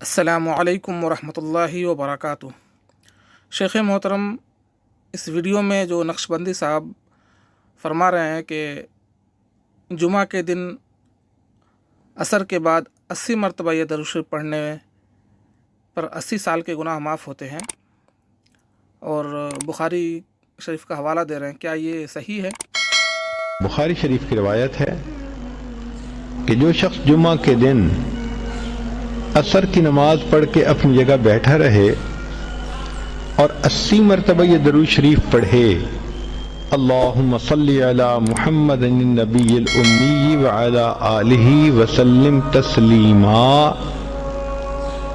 السلام علیکم ورحمۃ اللہ وبرکاتہ۔ شیخ محترم، اس ویڈیو میں جو نقش بندی صاحب فرما رہے ہیں کہ جمعہ کے دن عصر کے بعد 80 مرتبہ یہ درود شریف پڑھنے پر 80 سال کے گناہ معاف ہوتے ہیں، اور بخاری شریف کا حوالہ دے رہے ہیں، کیا یہ صحیح ہے؟ بخاری شریف کی روایت ہے کہ جو شخص جمعہ کے دن عصر کی نماز پڑھ کے اپنی جگہ بیٹھا رہے اور 80 مرتبہ یہ درود شریف پڑھے، اللہم صلی علی محمد النبی الامی وعلی آلہ وسلم تسلیما،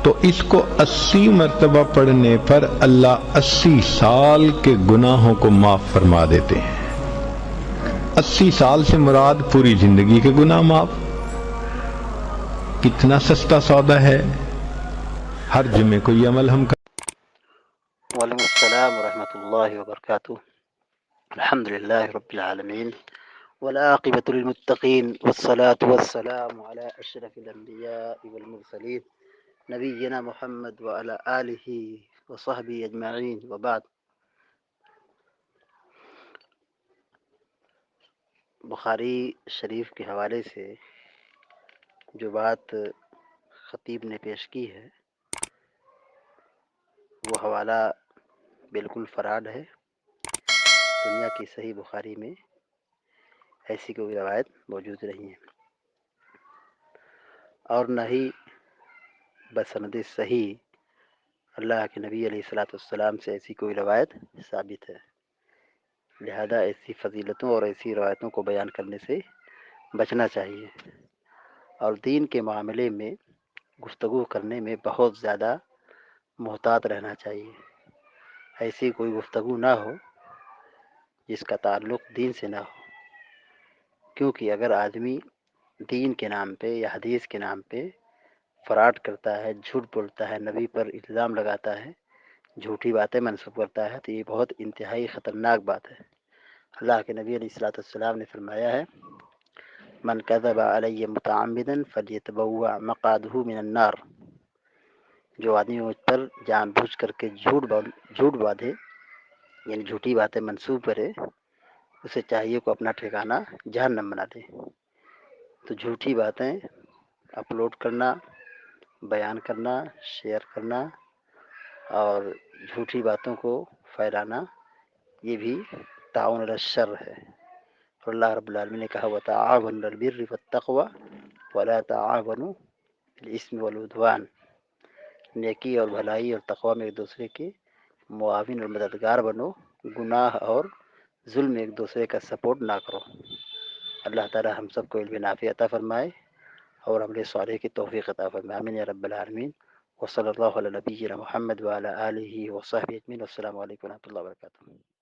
تو اس کو 80 مرتبہ پڑھنے پر اللہ 80 سال کے گناہوں کو معاف فرما دیتے ہیں۔ 80 سال سے مراد پوری زندگی کے گناہ معاف۔ کتنا سستا سودا ہے، ہر جمعے کو یہ عمل ہم وعلیکم السلام ورحمۃ اللہ وبرکاتہ۔ الحمد للہ رب العالمین والعاقبۃ للمتقین والصلاة والسلام علی اشرف الانبیاء والمرسلین نبینا محمد وعلی آلہ وصحبہ اجمعین، وبعد۔ بخاری شریف کے حوالے سے جو بات خطیب نے پیش کی ہے وہ حوالہ بالکل فراڈ ہے۔ دنیا کی صحیح بخاری میں ایسی کوئی روایت موجود نہیں ہے، اور نہ ہی بسند صحیح اللہ کے نبی علیہ الصلاۃ والسلام سے ایسی کوئی روایت ثابت ہے۔ لہذا ایسی فضیلتوں اور ایسی روایتوں کو بیان کرنے سے بچنا چاہیے، اور دین کے معاملے میں گفتگو کرنے میں بہت زیادہ محتاط رہنا چاہیے۔ ایسی کوئی گفتگو نہ ہو جس کا تعلق دین سے نہ ہو، کیونکہ اگر آدمی دین کے نام پہ یا حدیث کے نام پہ فراڈ کرتا ہے، جھوٹ بولتا ہے، نبی پر الزام لگاتا ہے، جھوٹی باتیں منسوب کرتا ہے، تو یہ بہت انتہائی خطرناک بات ہے۔ اللہ کے نبی علیہ الصلاۃ والسلام نے فرمایا ہے، من کذب علی متعمدا فلیتبوأ مقعدہ من النار، جو آدمی مجھ پر جان بوجھ کر کے جھوٹ باندھے، یعنی جھوٹی باتیں منسوب کرے، اسے چاہیے کہ اپنا ٹھکانہ جہنم بنا دے۔ تو جھوٹی باتیں اپلوڈ کرنا، بیان کرنا، شیئر کرنا اور جھوٹی باتوں کو پھیلانا، یہ بھی تعاون علی الشر ہے۔ اور اللہ رب العالمین نے کہا وتعاونوا علی البر والتقوی ولا تعاونوا علی الاثم والعدوان، نیکی اور بھلائی اور تقوی میں ایک دوسرے کے معاون اور مددگار بنو، گناہ اور ظلم میں ایک دوسرے کا سپورٹ نہ کرو۔ اللہ تعالی ہم سب کو علم نافع عطا فرمائے اور عمل صالح کی توفیق عطا فرمائے، آمین یا رب العالمین۔ وصلی اللہ علی نبینا محمد وعلی آلہ وصحبہ اجمعین۔ السلام علیکم ورحمۃ اللہ وبرکاتہ۔